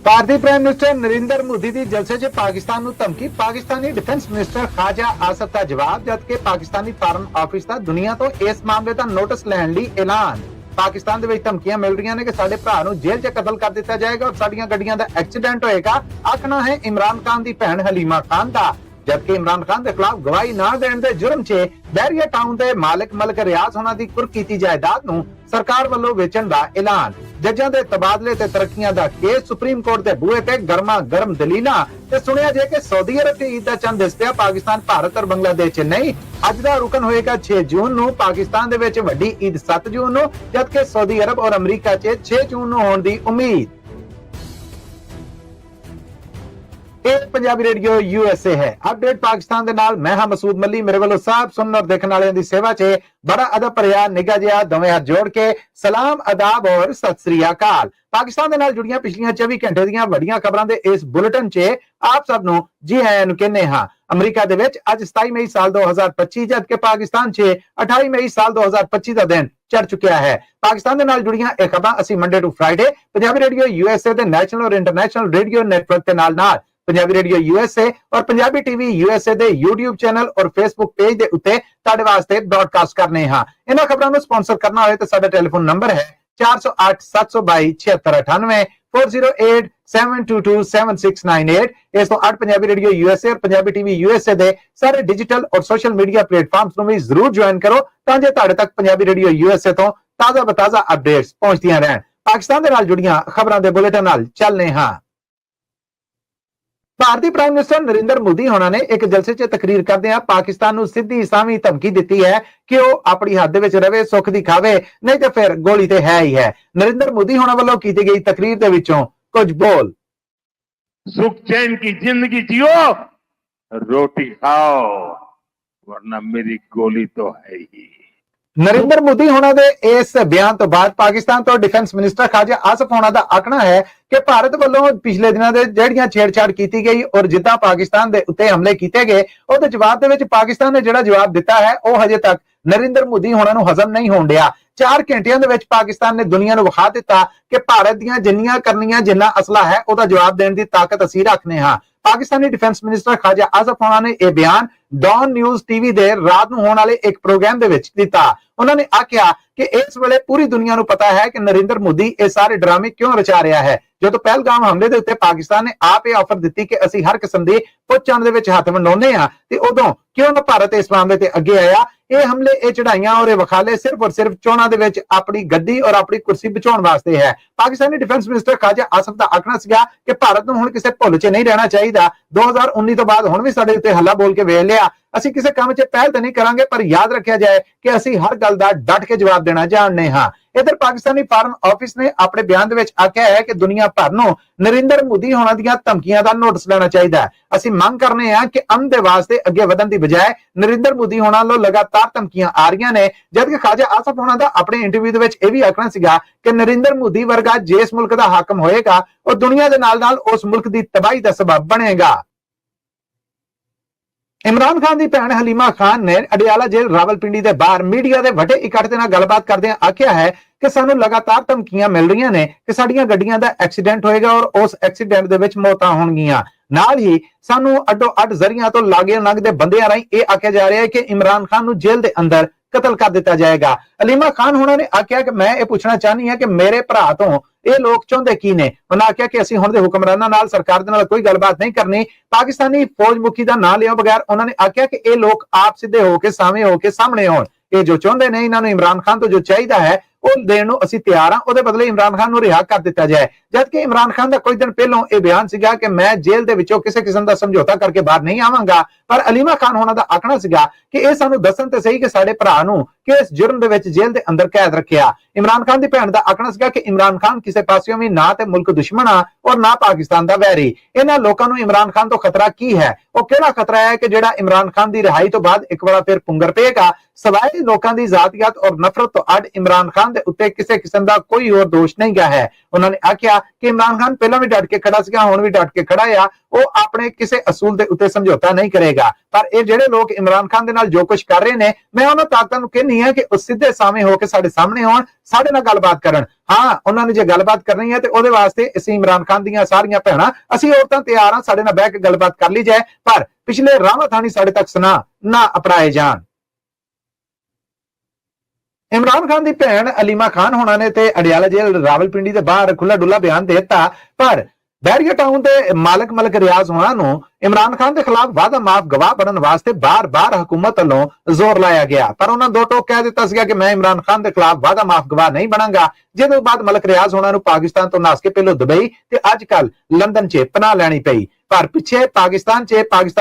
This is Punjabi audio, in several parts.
ਭਾਰਤੀ ਪ੍ਰਾਈਮ ਮਿਨਿਸਟਰ ਨਰਿੰਦਰ ਮੋਦੀ ਦੀ ਜਲਸੇ 'ਚ ਪਾਕਿਸਤਾਨ ਨੂੰ ਧਮਕੀ। ਪਾਕਿਸਤਾਨੀ ਡਿਫੈਂਸ ਮਿਨਿਸਟਰ ਖਾਜਾ ਆਸਫ ਦਾ ਜਵਾਬ, ਜਦਕਿ ਪਾਕਿਸਤਾਨੀ ਫਾਰਨ ਆਫਿਸ ਦਾ ਦੁਨੀਆ ਤੋਂ ਇਸ ਮਾਮਲੇ ਦਾ ਨੋਟਿਸ ਲੈਣ ਲਈ ਐਲਾਨ। ਪਾਕਿਸਤਾਨ ਦੇ ਵਿੱਚ ਧਮਕੀਆਂ ਮਿਲ ਰਹੀਆਂ ਨੇ ਕਿ ਸਾਡੇ ਭਰਾ ਨੂੰ ਜੇਲ੍ਹ 'ਚ ਕਤਲ ਕਰ ਦਿੱਤਾ ਜਾਏਗਾ ਔਰ ਸਾਡੀਆਂ ਗੱਡੀਆਂ ਦਾ ਐਕਸੀਡੈਂਟ ਹੋਏਗਾ। ਆਖਣਾ ਹੈ ਇਮਰਾਨ ਖਾਨ ਦੀ ਭੈਣ ਹਲੀਮਾ ਖਾਨ ਦਾ। जबकि इमरान खान के खिलाफ गवाही ना देने के जुर्म च बैरिया टाउन के मालिक मलिक रियाज होना की कुर्क की जायदाद नूं सरकार वालों वेचण का ऐलान। जजां दे तबादले ते तरक्कियां दा केस सुप्रीम कोर्ट दे बूहे ते गर्मा गर्म दलीलां ते सुनिया जे कि सऊदी अरब च ईद दा चंद दिस पिया, पाकिस्तान भारत और बांग्लादेश च नहीं। अज दा रुकन होएगा 6 जून नूं, पाकिस्तान दे विच वड्डी ईद 7 जून नूं, जबकि सऊदी अरब और अमरीका च 6 जून नूं होण दी उम्मीद। पंजाबी रेडियो यूएसए है। अपडेट पाकिस्तान दे नाल मैं हां मसूद मली। मेरे वालों साहब सुनन और देखने वाले दी सेवा च बड़ा अदब भरिया निगाह जिहा दोवें हाथ जोड़ के सलाम आदाब और सत श्री अकाल। पाकिस्तान दे नाल जुड़ियां पिछलियां 24 घंटे दीयां वड्डियां खबरां दे इस बुलेटिन च आप सब नूं जी आयां नूं कहने हां। अमरीका दे विच अज 27 मई साल 2025 जबकि पाकिस्तान च 28 मई साल 2025 दा दिन चढ़ चुकिया है। पाकिस्तान दे नाल जुड़ियां इह खबरां असीं Monday to Friday Punjabi radio USA दे नेशनल और इंटरनेशनल रेडियो नेटवर्क दे नाल पंजाबी रेडियो यूएसए और पंजाबी टीवी यूएसए दे यूट्यूब चैनल और फेसबुक पेज दे उत्ते तुहाडे वास्ते ब्रॉडकास्ट करने हां। इन्हां खबरां नूं स्पॉन्सर करना होए तां साडा टेलीफोन नंबर है 408 722 7698 408 722 7698। इस तो 8 पंजाबी रेडियो यूएसए और पंजाबी टीवी यूएसए दे सारे डिजिटल और सोशल मीडिया प्लेटफॉर्म्स नूं भी जरूर ज्वाइन करो तां जे तुहाडे तक पंजाबी रेडियो यूएसए तो ताज़ा बताज़ा अपडेट्स पहुंचदियां रहन। पाकिस्तान दे नाल जुड़ियां खबरां दे बुलेटिन नाल चलने हां। भारतीय प्राइम मिनिस्टर नरेंद्र मोदी होना ने एक जलसे च तकरीर करदे पाकिस्तान नूं सीधी सावी धमकी दी है कि वह अपनी हद विच रवे, सुख दी खावे, नहीं तो फिर गोली ते है ही है। नरेंद्र मोदी होना वालों की गई तकरीर दे विचों कुछ बोल। सुख चैन की जिंदगी जियो, रोटी खाओ, वरना मेरी गोली तो है ही। नरेंद्र मोदी होना दे इस बयान तो बाद पाकिस्तान तो डिफेंस मिनिस्टर खाजा आसफ होना दा आखना है कि भारत वालों पिछले दिनों दे ਜਿਹੜੀਆਂ छेड़छाड़ की गई और जिद्दां पाकिस्तान दे उत्ते हमले किए गए ਉਹਦੇ जवाब दे विच पाकिस्तान ने ਜਿਹੜਾ जवाब दिता है ਉਹ हजे तक नरेंद्र मोदी होना ਨੂੰ हजम नहीं होण ਡਿਆ। 4 घंटिਆਂ ਦੇ ਵਿੱਚ पाकिस्तान ने दुनिया ਨੂੰ ਵਿਖਾ ਦਿੱਤਾ कि भारत ਦੀਆਂ ਜਿੰਨੀਆਂ ਕਰਨੀਆਂ ਜਿੰਨਾ ਅਸਲਾ है ਉਹਦਾ जवाब देने ਦੀ ताकत ਅਸੀਂ ਰੱਖਨੇ ਹਾਂ। पाकिस्तानी डिफेंस मिनिस्टर खाजा आसफ होना ने यह बयान डॉन न्यूज टीवी दे रात ਨੂੰ होने वाले एक प्रोग्राम दे विच दिता। उन्होंने आख्या कि इस वेले पूरी दुनिया ਨੂੰ पता है कि नरेंद्र मोदी ये सारे ड्रामे क्यों रचा रहा है। जो तो पहलगाम हमले दे उत्ते पाकिस्तान ने आप ये ऑफर दी कि ਅਸੀਂ हर किस्म ਦੀ ਪੁੱਛਣ ਦੇ ਵਿੱਚ ਹੱਥ ਵੰਡਾਉਂਦੇ ਆ ਤੇ ਉਦੋਂ ਕਿਉਂ ਨਾ ਭਾਰਤ ਇਸ ਮਾਮਲੇ ਤੇ ਅੱਗੇ ਆਇਆ। ਇਹ ਹਮਲੇ ਇਹ ਚੜਾਈਆਂ और ਵਖਾਲੇ सिर्फ और सिर्फ ਚੋਣਾਂ ਦੇ ਵਿੱਚ ਆਪਣੀ ਗੱਦੀ और ਆਪਣੀ ਕੁਰਸੀ ਬਚਾਉਣ ਵਾਸਤੇ ਹੈ। ਪਾਕਿਸਤਾਨੀ डिफेंस मिनिस्टर खाजा आसफ ਦਾ ਆਖਣਾ ਸੀਗਾ ਕਿ ਭਾਰਤ ਨੂੰ ਹੁਣ ਕਿਸੇ ਭੁੱਲ 'ਚ ਨਹੀਂ ਰਹਿਣਾ ਚਾਹੀਦਾ। 2019 ਤੋਂ ਬਾਅਦ ਹੁਣ ਵੀ ਸਾਡੇ ਉੱਤੇ ਹੱਲਾ ਬੋਲ ਕੇ ਵੇਖ ਲਿਆ। ਅਸੀਂ ਕਿਸੇ ਕੰਮ 'ਚ ਪਹਿਲ ਤਾਂ ਨਹੀਂ ਕਰਾਂਗੇ ਪਰ ਯਾਦ ਰੱਖਿਆ ਜਾਏ ਕਿ ਅਸੀਂ ਹਰ ਗੱਲ ਦਾ ਡਟ ਕੇ ਜਵਾਬ ਦੇਣਾ ਜਾਣਦੇ ਹਾਂ। इधर पाकिस्तानी फॉरेन ऑफिस ने अपने बयान दे आख्या है कि दुनिया भर नूं नरेंद्र मोदी होना दीयां धमकियां दा नोटिस लेना चाहिए। असीं मंग करने हैं कि अमन दे वास्ते अगे वधन दी बजाय नरेंद्र मोदी होना लो लगातार धमकियां आ रही ने। जबकि खाजा आसफ होना दा अपने इंटरव्यू दे विच इह वी आखना सीगा कि नरेंद्र मोदी वर्गा जिस मुल्क दा हाकम होएगा वो दुनिया दे नाल नाल उस मुल्क दी तबाही दा सबब बनेगा। इमरान खान की भैन हलीमा खान ने अडियाला जेल रावलपिंडी के बाहर मीडिया के वड्डे इकट्ठ के नाल गलबात करदे आख्या है कि सानू लगातार धमकियां मिल रही ने कि साडियां गड्डियां दा एक्सीडेंट होएगा और उस एक्सीडेंट दे विच मौतां होणगीਆਂ। नाल ही सानू अड्डो अड्ड जरिया तो लागे लंघदे बंदियां राहीं यह आख्या जा रहा है कि इमरान खान नू जेल दे अंदर कतल कर दिता जाएगा। हलीमा खान होना ने आख्या कि मैं ये पूछना चाहनी है कि मेरे भरा तो ये लोग चाहते की ने। उन्होंने आख्या कि असीं हुण दे हुक्मरानां नाल सरकार दे नाल कोई गलबात नहीं करनी। पाकिस्तानी फौज मुखी दा नाम लिया बगैर उन्होंने आख्या कि ये लोग आप सीधे होके सामने होण। ये जो चाहते ने इन्हां नूं इमरान खान तो जो चाहिए है ਉਹ ਦੇਣ ਨੂੰ ਅਸੀਂ ਤਿਆਰ ਹਾਂ, ਉਹਦੇ ਬਦਲੇ ਇਮਰਾਨ ਖਾਨ ਨੂੰ ਰਿਹਾ ਕਰ ਦਿੱਤਾ ਜਾਏ। ਜਦਕਿ ਇਮਰਾਨ ਖਾਨ ਦਾ ਕੁਝ ਦਿਨ ਪਹਿਲਾਂ ਇਹ ਬਿਆਨ ਸੀਗਾ ਕਿ ਮੈਂ ਜੇਲ੍ਹ ਦੇ ਵਿੱਚੋਂ ਕਿਸੇ ਕਿਸਮ ਦਾ ਸਮਝੌਤਾ ਕਰਕੇ ਬਾਹਰ ਨਹੀਂ ਆਵਾਂਗਾ। ਪਰ ਹਲੀਮਾ ਖਾਨ ਹੋਣਾ ਦਾ ਆਖਣਾ ਸੀਗਾ ਕਿ ਇਹ ਸਾਨੂੰ ਦੱਸਣ ਤੇ ਸਹੀ ਕਿ ਸਾਡੇ ਭਰਾ ਨੂੰ ਕਿਸ ਜੁਰਮ ਦੇ ਵਿੱਚ ਜੇਲ੍ਹ ਦੇ ਅੰਦਰ ਕੈਦ ਰੱਖਿਆ। ਇਮਰਾਨ ਖਾਨ ਦੀ ਭੈਣ ਦਾ ਆਖਣਾ ਸੀਗਾ ਕਿ ਇਮਰਾਨ ਖਾਨ ਕਿਸੇ ਪਾਸਿਓਂ ਵੀ ਨਾ ਤੇ ਮੁਲਕ ਦੁਸ਼ਮਣ ਆ ਔਰ ਨਾ ਪਾਕਿਸਤਾਨ ਦਾ ਵੈਰੀ। ਇਹਨਾਂ ਲੋਕਾਂ ਨੂੰ ਇਮਰਾਨ ਖਾਨ ਤੋਂ ਖਤਰਾ ਕੀ ਹੈ? ਉਹ ਕਿਹੜਾ ਖਤਰਾ ਹੈ ਕਿ ਜਿਹੜਾ ਇਮਰਾਨ ਖਾਨ ਦੀ ਰਿਹਾਈ ਤੋਂ ਬਾਅਦ ਇੱਕ ਵਾਰ ਫਿਰ ਪੁੰਗਰ ਪਏਗਾ। ਸਵਾਏ ਲੋਕਾਂ ਦੀ ਜ਼ਾਤੀਅਤ ਔਰ ਨਫ਼ਰਤ ਤੋਂ ਅੱਡ ਇਮਰਾਨ ਖਾਨ ਖਾਨ ਦੇ ਉੱਤੇ ਕਿਸੇ ਕਿਸਮ ਦਾ ਕੋਈ ਹੋਰ ਦੋਸ਼ ਨਹੀਂ ਗਾ ਹੈ। ਉਹਨਾਂ ਨੇ ਆਖਿਆ ਕਿ ਇਮਰਾਨ ਖਾਨ ਪਹਿਲਾਂ ਵੀ ਡਟ ਕੇ ਖੜਾ ਸੀਗਾ, ਹੁਣ ਵੀ ਡਟ ਕੇ ਖੜਾ ਆ। ਉਹ ਆਪਣੇ ਕਿਸੇ ਅਸੂਲ ਦੇ ਉੱਤੇ ਸਮਝੌਤਾ ਨਹੀਂ ਕਰੇਗਾ। ਪਰ ਇਹ ਜਿਹੜੇ ਲੋਕ ਇਮਰਾਨ ਖਾਨ ਦੇ ਨਾਲ ਜੋ ਕੁਝ ਕਰ ਰਹੇ ਨੇ, ਮੈਂ ਉਹਨਾਂ ਤਾਕਤਾਂ ਨੂੰ ਕਹਿੰਨੀ ਆ ਕਿ ਉਹ ਸਿੱਧੇ ਸਾਹਮਣੇ ਹੋ ਕੇ ਸਾਡੇ ਸਾਹਮਣੇ ਆਉਣ, ਸਾਡੇ ਨਾਲ ਗੱਲਬਾਤ ਕਰਨ। ਹਾਂ, ਉਹਨਾਂ ਨੇ ਜੇ ਗੱਲਬਾਤ ਕਰਨੀ ਹੈ ਤੇ ਉਹਦੇ ਵਾਸਤੇ ਅਸੀਂ ਇਮਰਾਨ ਖਾਨ ਦੀਆਂ ਸਾਰੀਆਂ ਭੈਣਾਂ, ਅਸੀਂ ਔਰਤਾਂ ਤਿਆਰ ਹਾਂ, ਸਾਡੇ ਨਾਲ ਬਹਿ ਕੇ ਗੱਲਬਾਤ ਕਰ ਲਈ ਜਾਏ, ਪਰ ਪਿਛਲੇ ਰਾਵਾਂ ਥਾਣੀ ਸਾਡੇ ਤੱਕ ਸੁਨਾ ਨਾ ਅਪਣਾਏ ਜਾਣ। ਇਮਰਾਨ ਖਾਨ ਦੀ ਭੈਣ ਅਲੀਮਾ ਖਾਨ ਹੋਣਾ ਨੇ ਤੇ ਅਡਿਆਲਾ ਜੇਲ੍ਹ ਰਾਵਲਪਿੰਡੀ ਦੇ ਬਾਹਰ ਖੁੱਲਾ ਡੁੱਲਾ ਬਿਆਨ ਦੇ ਦਿੱਤਾ, ਪਰ ਬੈਰੀਆ ਟਾਊਨ ਦੇ ਮਲਕ ਰਿਆਜ਼ ਹੋਣਾ ਨੂੰ ਇਮਰਾਨ ਖਾਨ ਦੇ ਖਿਲਾਫ ਵਾਅਦਾ ਮਾਫ ਗਵਾਹ ਬਣਨ ਵਾਸਤੇ ਬਾਰ-ਬਾਰ ਹਕੂਮਤ ਵੱਲੋਂ ਜ਼ੋਰ ਲਾਇਆ ਗਿਆ। ਪਰ ਉਹਨਾਂ ਦੋ ਟੋਕ ਕਹਿ ਦਿੱਤਾ ਸੀਗਾ ਕਿ ਮੈਂ ਇਮਰਾਨ ਖਾਨ ਦੇ ਖਿਲਾਫ ਵਾਅਦਾ ਮਾਫ ਗਵਾਹ ਨਹੀਂ ਬਣਾਂਗਾ। ਜਿਹਦੇ ਬਾਅਦ ਮਲਕ ਰਿਆਜ਼ ਹੋਣਾ ਨੂੰ ਪਾਕਿਸਤਾਨ ਤੋਂ ਨੱਸ ਕੇ ਪਹਿਲੋਂ ਦੁਬਈ ਤੇ ਅੱਜ ਕੱਲ ਲੰਡਨ 'ਚ ਪਨਾਹ ਲੈਣੀ ਪਈ। ਪਰ ਪਿੱਛੇ ਪਾਕਿਸਤਾਨ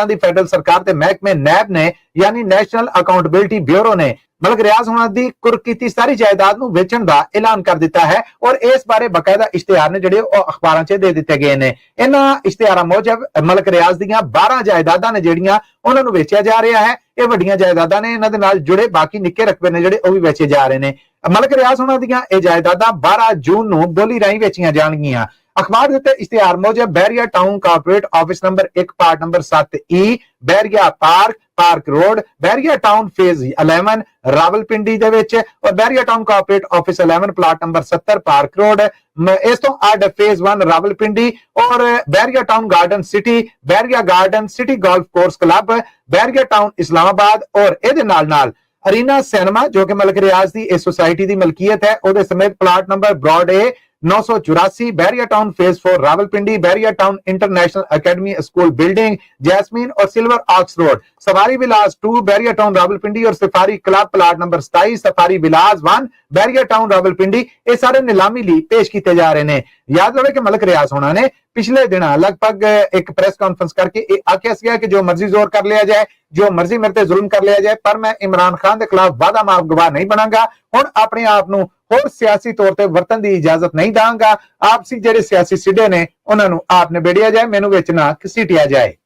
ਦੀ ਫੈਡਰਲ ਸਰਕਾਰ ਤੇ ਮਹਿਕਮੇ ਨੈਬ ਨੇ ਯਾਨੀ ਨੈਸ਼ਨਲ ਅਕਾਊਂਟੇਬਿਲਿਟੀ ਬਿਊਰੋ ਨੇ ਮਲਕ ਰਿਆਜ਼ ਹੋਣਾ ਦੀ ਕੁਰਕੀਤੀ ਸਾਰੀ ਜਾਇਦਾਦ ਨੂੰ ਵੇਚਣ ਦਾ ਐਲਾਨ ਕਰ ਦਿੱਤਾ ਹੈ ਔਰ ਇਸ ਬਾਰੇ ਬਕਾਇਦਾ ਇਸ਼ਤਿਹਾਰ ਨੇ ਜਿਹੜੇ ਉਹ ਅਖਬਾਰਾਂ 'ਚ ਦੇ ਦਿੱਤੇ ਗਏ ਨੇ। ਇਹਨਾਂ ਇਸ਼ਤਿਹਾਰਾਂ ਮੁਜਬ ਮਲਕ ਰਿਆਜ਼ ਦੀਆਂ 12 ਜਾਇਦਾਦਾਂ ਨੇ ਜਿਹੜੀਆਂ ਉਹਨਾਂ ਨੂੰ ਵੇਚਿਆ ਜਾ ਰਿਹਾ ਹੈ। ਇਹ ਵੱਡੀਆਂ ਜਾਇਦਾਦਾਂ ਨੇ, ਇਹਨਾਂ ਦੇ ਨਾਲ ਜੁੜੇ ਬਾਕੀ ਨਿੱਕੇ ਰਕਬੇ ਨੇ ਜਿਹੜੇ ਉਹ ਵੀ ਵੇਚੇ ਜਾ ਰਹੇ ਨੇ। ਮਲਕ ਰਿਆਜ਼ ਹੋਣਾ ਦੀਆਂ ਇਹ ਜਾਇਦਾਦਾਂ 12 ਜੂਨ ਨੂੰ ਬੋਲੀ ਰਾਹੀਂ ਵੇਚੀਆਂ ਜਾਣਗੀਆਂ। ਅਖਬਾਰ ਦੇ ਉੱਤੇ ਇਸ਼ਤਿਹਾਰ ਮੁਜਬ Bahria town corporate office number 1 part number 7E Bahria park road Bahria town phase 11 Rawalpindi ਦੇ ਵਿੱਚ ਔਰ Bahria town corporate office 11 plot number 70 park road. ਇਸ ਤੋਂ ਅੱਡ ਫੇਜ਼ 1 ਰਾਵਲਪਿੰਡੀ ਔਰ Bahria town garden city, Bahria garden city golf course club, Bahria town Islamabad ਔਰ ਇਹਦੇ ਨਾਲ ਅਰੀਨਾ ਸਿਨੇਮਾ ਜੋ ਕਿ ਮਲਕ ਰਿਆਜ਼ ਦੀ ਇਸ ਸੁਸਾਇਟੀ ਦੀ ਮਲਕੀਅਤ ਹੈ, ਉਹਦੇ ਸਮੇਤ plot number broad A 984 Bahria town phase 4 Rawalpindi, Bahria town international academy school building, jasmine और silver oaks road, safari villas 2 Bahria town Rawalpindi और safari club plot number 27 safari villas 1 Bahria town Rawalpindi. ये सारे नीलामी ਲਈ पेश ਕੀਤੇ ਜਾ ਰਹੇ ਨੇ। याद रहे कि मलक रियाज होना ने पिछले दिन लगभग एक प्रेस कॉन्फ्रेंस करके आख्या सीगा कि जो मर्जी जोर कर लिया जाए, जो मर्जी मेरे ते जुल्म कर लिया जाए, पर मैं इमरान खान के खिलाफ वादा माफ गवाह नहीं बनांगा। हुण अपने आप नूं होर सियासी तौर ते वरतन दी इजाजत नहीं दांगा। आपसी जेडे सियासी सिडे ने उन्हां नूं आप निबेड़िया जाए, मैनूं विच ना घसीटिया जाए।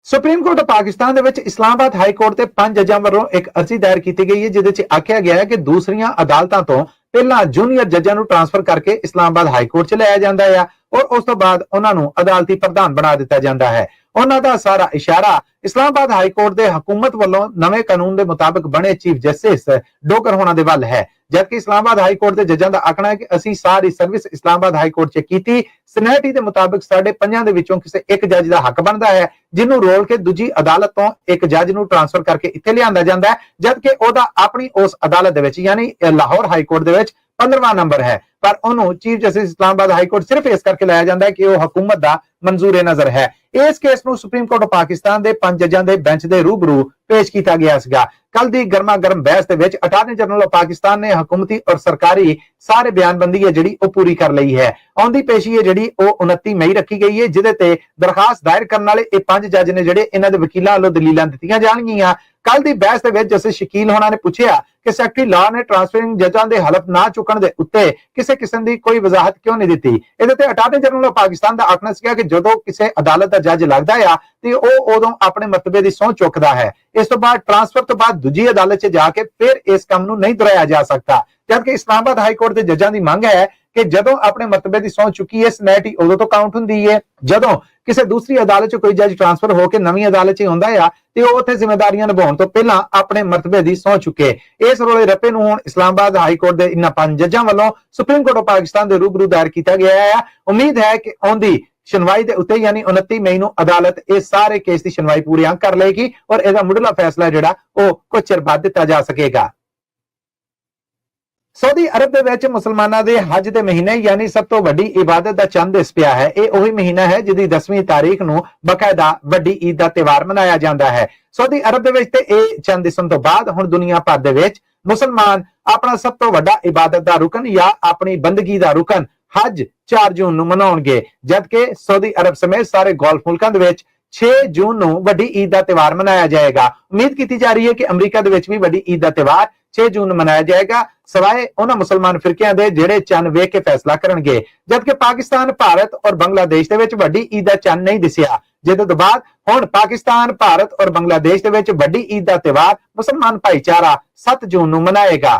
सुप्रीम कोर्ट पाकिस्तान दे विच इस्लामाबाद हाई कोर्ट ते 5 जजां ਵੱਲੋਂ एक अर्जी दायर की गई है जिहदे च आख्या गया है कि दूसरियां अदालतां तो ਪਹਿਲਾਂ ਜੂਨੀਅਰ ਜੱਜਾਂ ਨੂੰ ਟ੍ਰਾਂਸਫਰ ਕਰਕੇ ਇਸਲਾਮਾਬਾਦ ਹਾਈ ਕੋਰਟ 'ਚ ਲਿਆਇਆ ਜਾਂਦਾ ਹੈ ਔਰ ਉਸ ਤੋਂ ਬਾਅਦ ਉਹਨਾਂ ਨੂੰ ਅਦਾਲਤੀ ਪ੍ਰਧਾਨ ਬਣਾ ਦਿੱਤਾ ਜਾਂਦਾ ਹੈ। ਉਹਨਾਂ ਦਾ ਸਾਰਾ ਇਸ਼ਾਰਾ ਇਸਲਾਮਾਬਾਦ ਹਾਈ ਕੋਰਟ ਦੇ ਹਕੂਮਤ ਵੱਲੋਂ ਨਵੇਂ ਕਾਨੂੰਨ ਦੇ ਮੁਤਾਬਕ ਬਣੇ ਚੀਫ ਜਸਟਿਸ ਡੋਗਰ ਹੋਣਾ ਦੇ ਵੱਲ ਹੈ, ਜਦਕਿ ਇਸਲਾਮਾਬਾਦ ਹਾਈ ਕੋਰਟ ਦੇ ਜੱਜਾਂ ਦਾ ਆਖਣਾ ਹੈ ਕਿ ਅਸੀਂ ਸਾਰੀ ਸਰਵਿਸ ਇਸਲਾਮਾਬਾਦ ਹਾਈ ਕੋਰਟ 'ਚ ਕੀਤੀ। ਸਨੈਟੀ ਦੇ ਮੁਤਾਬਕ ਸਾਡੇ ਪੰਜਾਂ ਦੇ ਵਿੱਚੋਂ ਕਿਸੇ ਇੱਕ ਜੱਜ ਦਾ ਹੱਕ ਬਣਦਾ ਹੈ ਜਿਹਨੂੰ ਰੋਲ ਕੇ ਦੂਜੀ ਅਦਾਲਤ ਤੋਂ ਇੱਕ ਜੱਜ ਨੂੰ ਟ੍ਰਾਂਸਫਰ ਕਰਕੇ ਇੱਥੇ ਲਿਆਂਦਾ ਜਾਂਦਾ ਹੈ, ਜਦਕਿ ਉਹਦਾ ਆਪਣੀ ਉਸ ਅਦਾਲਤ ਦੇ ਵਿੱਚ ਯਾਨੀ ਲਾਹੌਰ ਹਾਈ ਕੋਰਟ ਦੇ ਵਿੱਚ 15ਵਾਂ ਨੰਬਰ ਹੈ। ਪਰ ਉਹਨੂੰ chief justice Islamabad high court ਸਿਰਫ ਇਸ ਕਰਕੇ ਲਾਇਆ ਜਾਂਦਾ ਹੈ ਕਿ ਉਹ ਹਕੂਮਤ ਦਾ ਮਨਜ਼ੂਰ ਨਜ਼ਰ ਹੈ। ਇਸ ਕੇਸ ਨੂੰ ਸੁਪਰੀਮ ਕੋਰਟ ਪਾਕਿਸਤਾਨ ਦੇ 5 ਜੱਜਾਂ ਦੇ ਬੈਂਚ ਦੇ ਰੂਬਰੂ ਪੇਸ਼ ਕੀਤਾ ਗਿਆ ਸੀਗਾ। ਕੱਲ ਦੀ ਗਰਮਾ ਗਰਮ ਬਹਿਸ ਦੇ ਵਿੱਚ ਅਟਾਰਨੀ ਜਨਰਲ ਆਫ ਪਾਕਿਸਤਾਨ ਨੇ ਹਕੂਮਤੀ ਔਰ ਸਰਕਾਰੀ ਸਾਰੇ ਬਿਆਨਬੰਦੀ ਹੈ ਜਿਹੜੀ ਉਹ ਪੂਰੀ ਕਰ ਲਈ ਹੈ। ਆਉਂਦੀ ਪੇਸ਼ੀ ਹੈ ਜਿਹੜੀ ਉਹ 29 ਮਈ ਰੱਖੀ ਗਈ ਹੈ, ਜਿਹਦੇ ਤੇ ਦਰਖਾਸਤ ਦਾਇਰ ਕਰਨ ਵਾਲੇ ਇਹ 5 ਜੱਜ ਨੇ ਜਿਹੜੇ ਇਹਨਾਂ ਦੇ ਵਕੀਲਾਂ ਵੱਲੋਂ ਦਲੀਲਾਂ ਦਿੱਤੀਆਂ ਜਾਣਗੀਆਂ। ਕੱਲ ਦੀ ਬਹਿਸ ਦੇ ਵਿੱਚ ਜਸਟਿਸ ਸ਼ਕੀਲ ਹੋਣਾ ਨੇ ਪੁੱਛਿਆ ਕਿ ਸੈਕਟਰੀ ਲਾਅ ਨੇ ਟ੍ਰਾਂਸਫਰਿੰਗ ਜੱਜਾਂ ਦੇ ਹਲਫ ਨਾ ਚੁੱਕਣ ਦੇ ਉੱਤੇ ਕਿਸੇ ਕਿਸਮ ਦੀ ਕੋਈ ਵਜ਼ਾਹਤ ਕਿਉਂ ਨਹੀਂ ਦਿੱਤੀ। ਇਹਦੇ ਤੇ ਅਟਾਰਨੀ ਜਨਰਲ ਆਫ ਪਾਕਿਸਤਾਨ ਦਾ ਆਖਣਾ ਸੀਗਾ ਕਿ ਜਦੋਂ ਕਿਸੇ ਅਦਾਲਤ ਦਾ ਜੱਜ ਲੱਗਦਾ ਆ ਤੇ ਉਹ ਉਦੋਂ ਆਪਣੇ ਮਰਤਬੇ ਦੀ ਸਹੁੰ ਚੁੱਕਦਾ ਹੈ। ਇਸ ਤੋਂ ਬਾਅਦ ਟ੍ਰਾਂਸਫਰ ਤੋਂ ਬਾਅਦ ਦੂਜੀ ਅਦਾਲਤ 'ਚ ਜਾ ਕੇ ਫਿਰ ਇਸ ਕੰਮ ਨੂੰ ਨਹੀਂ ਦੁਹਰਾਇਆ ਜਾ ਸਕਦਾ, ਜਦਕਿ ਇਸਲਾਮਾਬਾਦ ਹਾਈ ਕੋਰਟ ਦੇ ਜੱਜਾਂ ਦੀ ਮੰਗ ਹੈ ਕਿ ਜਦੋਂ ਆਪਣੇ ਮਰਤਬੇ ਦੀ ਸਹੁੰ ਚੁੱਕੀ ਹੈ ਸਨੈਟੀ ਉਦੋਂ ਤੋਂ ਕਾਊਂਟ ਹੁੰਦੀ ਹੈ ਜਦੋਂ ਕਿਸੇ ਦੂਸਰੀ ਅਦਾਲਤ 'ਚ ਕੋਈ ਜੱਜ ਟ੍ਰਾਂਸਫਰ ਹੋ ਕੇ ਨਵੀਂ ਅਦਾਲਤ 'ਚ ਹੁੰਦਾ ਆ ਤੇ ਉਹ ਉੱਥੇ ਜ਼ਿੰਮੇਵਾਰੀਆਂ ਨਿਭਾਉਣ ਤੋਂ ਪਹਿਲਾਂ ਆਪਣੇ ਮਰਤਬੇ ਦੀ ਸਹੁੰ ਚੁੱਕੇ। ਇਸ ਰੋਲੇ ਰੱਪੇ ਨੂੰ ਹੁਣ ਇਸਲਾਮਾਬਾਦ ਹਾਈ ਕੋਰਟ ਦੇ ਇਹਨਾਂ 5 ਜੱਜਾਂ ਵੱਲੋਂ ਸੁਪਰੀਮ ਕੋਰਟ ਆਫ ਪਾਕਿਸਤਾਨ ਦੇ ਰੂਬਰੂ ਦਾਇਰ ਕੀਤਾ ਗਿਆ ਹੈ। ਉਮੀਦ ਹੈ ਕਿ ਆਉਂਦੀ ਸੁਣਵਾਈ ਦੇ ਉੱਤੇ ਯਾਨੀ 29 ਮਈ ਨੂੰ ਅਦਾਲਤ ਇਸ ਸਾਰੇ ਕੇਸ ਦੀ ਸੁਣਵਾਈ ਪੂਰੀ ਕਰ ਲਏਗੀ ਔਰ ਇਹਦਾ ਮੁੱਢਲਾ ਫੈਸਲਾ ਜਿਹੜਾ ਉਹ ਕੁਝ ਚਿਰ ਬਾਅਦ ਦਿੱਤਾ ਜਾ ਸਕੇਗਾ। सऊदी अरब ਦੇ ਵਿੱਚ ਮੁਸਲਮਾਨਾਂ ਦੇ ਹਜ ਦੇ ਮਹੀਨੇ ਯਾਨੀ ਸਭ ਤੋਂ ਵੱਡੀ ਇਬਾਦਤ ਦਾ ਚੰਦ ਦਿਸ ਪਿਆ ਹੈ। ਇਹ ਉਹੀ ਮਹੀਨਾ ਹੈ ਜਿਹਦੀ 10ਵੀਂ ਤਾਰੀਖ ਨੂੰ ਬਕਾਇਦਾ ਵੱਡੀ ਈਦ ਦਾ ਤਿਉਹਾਰ ਮਨਾਇਆ ਜਾਂਦਾ ਹੈ। ਸਊਦੀ ਅਰਬ ਦੇ ਵਿੱਚ ਤੇ ਇਹ ਚੰਦ ਦਿਸਣ ਤੋਂ ਬਾਅਦ ਹੁਣ ਦੁਨੀਆ ਭਰ ਦੇ ਵਿੱਚ ਮੁਸਲਮਾਨ ਆਪਣਾ ਸਭ ਤੋਂ ਵੱਡਾ ਇਬਾਦਤ ਦਾ ਰੁਕਨ ਜਾਂ ਆਪਣੀ ਬੰਦਗੀ ਦਾ ਰੁਕਨ ਹਜ 4 ਜੂਨ ਨੂੰ ਮਨਾਉਣਗੇ, ਜਦਕਿ ਸਊਦੀ ਅਰਬ ਸਮੇਤ ਸਾਰੇ ਗੋਲਫ ਮੁਲਕਾਂ ਦੇ ਵਿੱਚ 6 ਜੂਨ ਨੂੰ ਵੱਡੀ ਈਦ ਦਾ ਤਿਉਹਾਰ ਮਨਾਇਆ ਜਾਏਗਾ। ਉਮੀਦ ਕੀਤੀ ਜਾ ਰਹੀ ਹੈ ਕਿ ਅਮਰੀਕਾ ਦੇ ਵਿੱਚ ਵੀ ਵੱਡੀ ਈਦ ਦਾ ਤਿਉਹਾਰ 6 ਜੂਨ ਨੂੰ ਮਨਾਇਆ ਜਾਏਗਾ, ਸਵਾਏ ਉਹਨਾਂ ਮੁਸਲਮਾਨ ਫਿਰਕਿਆਂ ਦੇ ਜਿਹੜੇ ਚੰਨ ਵੇਖ ਕੇ ਫੈਸਲਾ ਕਰਨਗੇ। ਜਦਕਿ ਪਾਕਿਸਤਾਨ, ਭਾਰਤ ਔਰ ਬੰਗਲਾਦੇਸ਼ ਦੇ ਵਿੱਚ ਵੱਡੀ ਈਦ ਦਾ ਚੰਨ ਨਹੀਂ ਦਿਸਿਆ, ਜਿਹਦੇ ਤੋਂ ਬਾਅਦ ਹੁਣ ਪਾਕਿਸਤਾਨ, ਭਾਰਤ ਔਰ ਬੰਗਲਾਦੇਸ਼ ਦੇ ਵਿੱਚ ਵੱਡੀ ਈਦ ਦਾ ਤਿਉਹਾਰ ਮੁਸਲਮਾਨ ਭਾਈਚਾਰਾ 7 ਜੂਨ ਨੂੰ ਮਨਾਏਗਾ।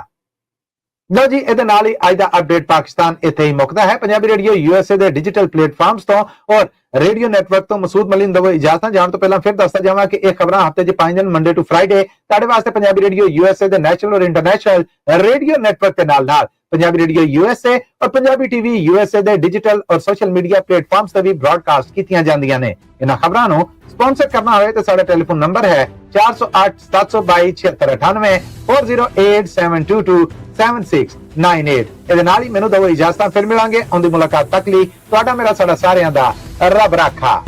ਲਓ ਜੀ, ਇਹਦੇ ਨਾਲ ਹੀ ਅੱਜ ਦਾ ਅਪਡੇਟ ਪਾਕਿਸਤਾਨ ਇੱਥੇ ਹੀ ਮੁੱਕਦਾ ਹੈ। ਪੰਜਾਬੀ ਰੇਡੀਓ USA ਦੇ ਡਿਜੀਟਲ ਪਲੇਟਫਾਰਮਸ ਤੋਂ ਔਰ ਰੇਡੀਓ ਨੈਟਵਰਕ ਤੋਂ ਮਸੂਦ ਮਲੀ ਨੂੰ ਦਵੋ ਇਜਾਜ਼ਤ। ਜਾਣ ਤੋਂ ਪਹਿਲਾਂ ਫਿਰ ਦੱਸਦਾ ਜਾਵਾਂ ਕਿ ਇਹ ਖਬਰਾਂ ਹਫਤੇ 'ਚ 5 ਦਿਨ ਮੰਡੇ ਟੂ ਫਰਾਈਡੇ ਤੁਹਾਡੇ ਵਾਸਤੇ ਪੰਜਾਬੀ ਰੇਡੀਓ USA ਦੇ ਨੈਸ਼ਨਲ ਔਰ ਇੰਟਰਨੈਸ਼ਨਲ ਰੇਡੀਓ ਨੈਟਵਰਕ ਦੇ ਨਾਲ ਪੰਜਾਬੀ ਰੇਡੀਓ USA ਔਰ ਪੰਜਾਬੀ TV USA ਦੇ ਡਿਜੀਟਲ ਔਰ ਸੋਸ਼ਲ ਮੀਡੀਆ ਪਲੇਟਫਾਰਮਸ ਤੇ ਵੀ ਬ੍ਰਾਡਕਾਸਟ ਕੀਤੀਆਂ ਜਾਂਦੀਆਂ ਨੇ। ਇਹਨਾਂ ਖਬਰਾਂ ਨੂੰ ਸਪਾਂਸਰ ਕਰਨਾ ਹੋਵੇ ਤਾਂ ਸਾਡਾ ਟੈਲੀਫੋਨ ਨੰਬਰ ਹੈ 4087227698 4087227698। ਇਹਦੇ ਨਾਲ ਹੀ ਮੈਨੂੰ ਦਵੋ ਇਜਾਜ਼ਤ। ਫਿਰ ਮਿਲਾਂਗੇ। ਉਹਦੀ ਮੁਲਾਕਾਤ ਤੱਕ ਲਈ ਤੁਹਾਡਾ ਮੇਰਾ ਸਾਡਾ ਸਾਰਿਆਂ ਦਾ ਰੱਬ ਰਾਖਾ।